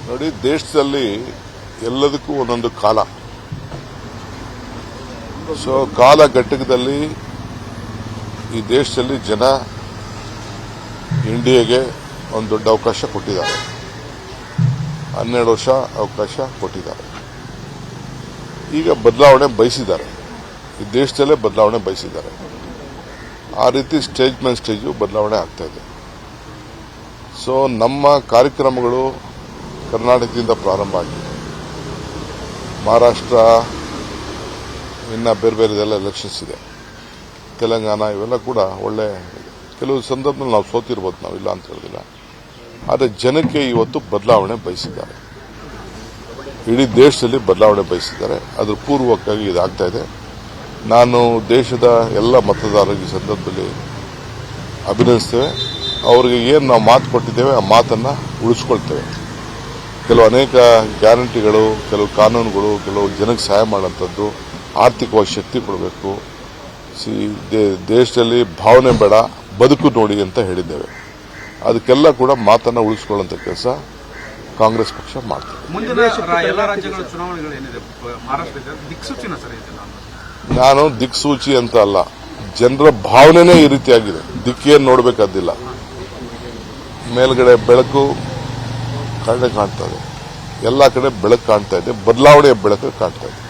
ನೋಡಿ, ದೇಶದಲ್ಲಿ ಎಲ್ಲದಕ್ಕೂ ಒಂದೊಂದು ಕಾಲ. ಸೊ ಕಾಲ ಘಟ್ಟಕದಲ್ಲಿ ಈ ದೇಶದಲ್ಲಿ ಜನ ಎನ್ಡಿಎಗೆ ಒಂದು ದೊಡ್ಡ ಅವಕಾಶ ಕೊಟ್ಟಿದ್ದಾರೆ. 12 ವರ್ಷ ಅವಕಾಶ ಕೊಟ್ಟಿದ್ದಾರೆ. ಈಗ ಬದಲಾವಣೆ ಬಯಸಿದ್ದಾರೆ. ಈ ದೇಶದಲ್ಲೇ ಬದಲಾವಣೆ ಬಯಸಿದ್ದಾರೆ. ಆ ರೀತಿ ಸ್ಟೇಜ್ ಮೇಲೆ ಸ್ಟೇಜು ಬದಲಾವಣೆ ಆಗ್ತಾ ಇದೆ. ಸೊ ನಮ್ಮ ಕಾರ್ಯಕ್ರಮಗಳು ಕರ್ನಾಟಕದಿಂದ ಪ್ರಾರಂಭ ಆಗಿದೆ. ಮಹಾರಾಷ್ಟ್ರ, ಇನ್ನು ಬೇರೆ ಬೇರೆದೆಲ್ಲ ಎಲೆಕ್ಷನ್ಸ್ ಇದೆ. ತೆಲಂಗಾಣ ಇವೆಲ್ಲ ಕೂಡ ಒಳ್ಳೆ, ಕೆಲವು ಸಂದರ್ಭದಲ್ಲಿ ನಾವು ಸೋತಿರ್ಬೋದು, ನಾವಿಲ್ಲ ಅಂತ ಹೇಳೋದಿಲ್ಲ. ಆದರೆ ಜನಕ್ಕೆ ಇವತ್ತು ಬದಲಾವಣೆ ಬಯಸಿದ್ದಾರೆ. ಇಡೀ ದೇಶದಲ್ಲಿ ಬದಲಾವಣೆ ಬಯಸಿದ್ದಾರೆ. ಅದ್ರ ಪೂರ್ವಕವಾಗಿ ಇದಾಗ್ತಾ ಇದೆ. ನಾನು ದೇಶದ ಎಲ್ಲ ಮತದಾರರಿಗೆ ಈ ಸಂದರ್ಭದಲ್ಲಿ ಅಭಿನಂದಿಸ್ತೇವೆ. ಅವರಿಗೆ ಏನು ನಾವು ಮಾತು ಕೊಟ್ಟಿದ್ದೇವೆ ಆ ಮಾತನ್ನು ಉಳಿಸ್ಕೊಳ್ತೇವೆ. ಕೆಲವು ಅನೇಕ ಗ್ಯಾರಂಟಿಗಳು, ಕೆಲವು ಕಾನೂನುಗಳು, ಕೆಲವು ಜನಕ್ಕೆ ಸಹಾಯ ಮಾಡುವಂಥದ್ದು, ಆರ್ಥಿಕವಾಗಿ ಶಕ್ತಿ ಕೊಡಬೇಕು. ದೇಶದಲ್ಲಿ ಭಾವನೆ ಬೇಡ, ಬದುಕು ನೋಡಿ ಅಂತ ಹೇಳಿದ್ದೇವೆ. ಅದಕ್ಕೆಲ್ಲ ಕೂಡ ಮಾತನ್ನು ಉಳಿಸಿಕೊಳ್ಳುವಂಥ ಕೆಲಸ ಕಾಂಗ್ರೆಸ್ ಪಕ್ಷ ಮಾಡ್ತದೆ. ಎಲ್ಲ ರಾಜ್ಯಗಳ ಚುನಾವಣೆಗಳು ಏನಿದೆ ಮಹಾರಾಷ್ಟ್ರದಲ್ಲಿ ದಿಕ್ಸೂಚಿನ ಸರ್ ಇದೆ. ನಾನು ದಿಕ್ಸೂಚಿ ಅಂತ ಅಲ್ಲ, ಜನರ ಭಾವನೆನೇ ಈ ರೀತಿಯಾಗಿದೆ. ದಿಕ್ಕೇನು ನೋಡಬೇಕಾದಿಲ್ಲ. ಮೇಲ್ಗಡೆ ಬೆಳಕು ಕಾಣ್ತಾ ಇದೆ, ಎಲ್ಲ ಕಡೆ ಬೆಳಕು ಕಾಣ್ತಾ ಇದೆ, ಬದಲಾವಣೆಯ ಬೆಳಕು ಕಾಣ್ತಾ ಇದೆ.